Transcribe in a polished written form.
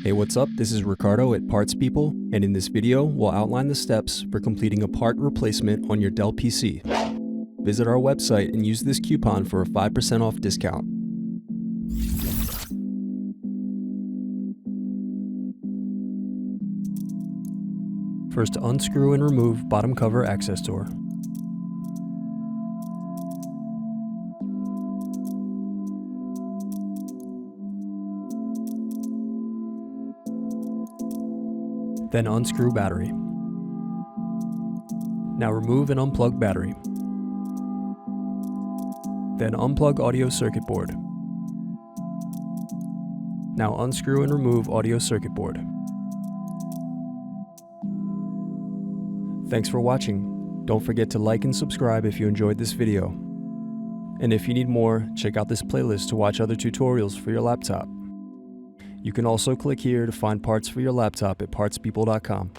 Hey, what's up? This is Ricardo at Parts People, and in this video, we'll outline the steps for completing a part replacement on your Dell PC. Visit our website and use this coupon for a 5% off discount. First, unscrew and remove bottom cover access door. Then unscrew battery. Now remove and unplug battery. Then unplug audio circuit board. Now unscrew and remove audio circuit board. Thanks for watching. Don't forget to like and subscribe if you enjoyed this video. And if you need more, check out this playlist to watch other tutorials for your laptop. You can also click here to find parts for your laptop at partspeople.com.